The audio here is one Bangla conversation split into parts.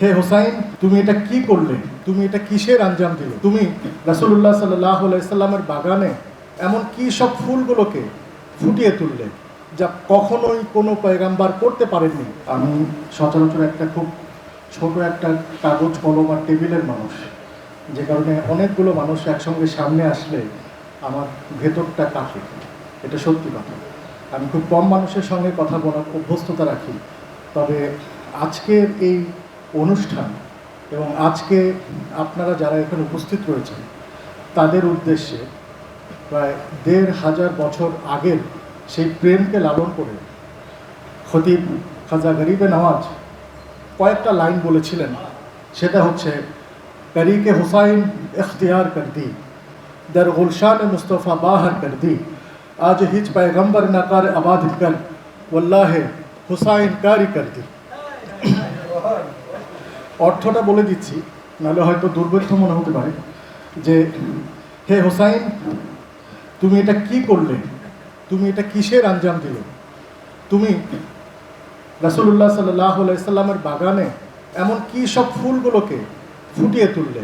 হে হোসাইন, তুমি এটা কি করলে? তুমি এটা কিসের আঞ্জাম দিলে? তুমি রাসূলুল্লাহ সাল্লাল্লাহু আলাইহি সাল্লামের বাগানে এমন কি সব ফুলগুলোকে ফুটিয়ে তুললে যা কখনোই কোনো পয়গাম্বার করতে পারেননি। আমি সচরাচর একটা খুব ছোট একটা কাগজ কলম আর টেবিলের মানুষ, যে কারণে অনেকগুলো মানুষ একসঙ্গে সামনে আসলে আমার ভেতরটা কাঁপে। এটা সত্যি কথা। আমি খুব কম মানুষের সঙ্গে কথা বলার অভ্যস্ততা রাখি, তবে আজকের এই অনুষ্ঠান এবং আজকে আপনারা যারা এখানে উপস্থিত রয়েছেন তাদের উদ্দেশ্যে প্রায় ১৫০০ বছর আগের সেই প্রেমকে লালন করে খতিব খাজা গরিবে নওয়াজ কয়েকটা লাইন বলেছিলেন। সেটা হচ্ছে, তরিকে হুসাইন ইখতিয়ার কর দি, দর গুলশান মুস্তফা বাহর কর দি, আজ হিজ पैगंबर नकार आबाद कर, वल्लाहे হুসাইন কারি কর দি। অর্থটা বলে দিচ্ছি, নাহলে হয়তো দুর্বোধ্য মনে হতে পারে, যে হে হোসাইন, তুমি এটা কি করলে? তুমি এটা কিসের আঞ্জাম দিলে? তুমি রাসূলুল্লাহ সাল্লাল্লাহু আলাইহি সাল্লামের বাগানে এমন কি সব ফুলগুলোকে ফুটিয়ে তুললে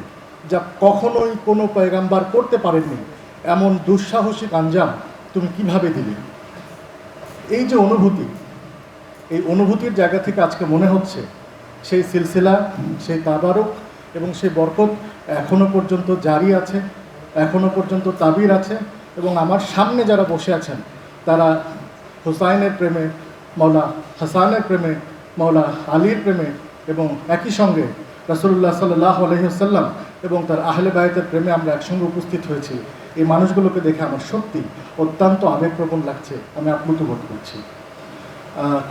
যা কখনোই কোনো পয়গাম্বার করতে পারেননি। এমন দুঃসাহসিক আঞ্জাম তুমি কিভাবে দিলে? এই যে অনুভূতি, এই অনুভূতির জায়গা থেকে আজকে মনে হচ্ছে সেই সিলসিলা, সেই তাবারক এবং সেই বরকত এখনও পর্যন্ত জারি আছে, এখনও পর্যন্ত তাবির আছে। এবং আমার সামনে যারা বসে আছেন তারা হুসাইনের প্রেমে, মওলা হাসানের প্রেমে, মওলা আলীর প্রেমে এবং একই সঙ্গে রাসূলুল্লাহ সাল্লাল্লাহু আলাইহি ওয়াসাল্লাম এবং তার আহলে বায়তের প্রেমে আমরা একসঙ্গে উপস্থিত হয়েছি। এই মানুষগুলোকে দেখে আমার সত্যি অত্যন্ত আবেগপ্রবণ লাগছে, আমি আপ্লুত বোধ করছি।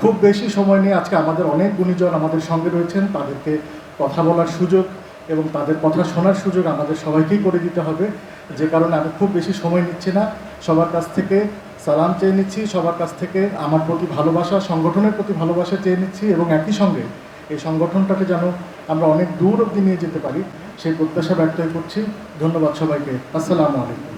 খুব বেশি সময় নিয়ে আজকে আমাদের অনেক গুণীজন আমাদের সঙ্গে রয়েছেন, তাদেরকে কথা বলার সুযোগ এবং তাদের কথা শোনার সুযোগ আমাদের সবাইকেই করে দিতে হবে। যে কারণে আমি খুব বেশি সময় নিচ্ছি না, সবার কাছ থেকে সালাম চেয়ে নিচ্ছি, সবার কাছ থেকে আমার প্রতি ভালোবাসা, সংগঠনের প্রতি ভালোবাসা চেয়ে নিচ্ছি এবং একই সঙ্গে এই সংগঠনটাকে যেন আমরা অনেক দূর অবধি নিয়ে যেতে পারি সেই প্রত্যাশা ব্যক্ত করছি। ধন্যবাদ সবাইকে। আসসালামু আলাইকুম।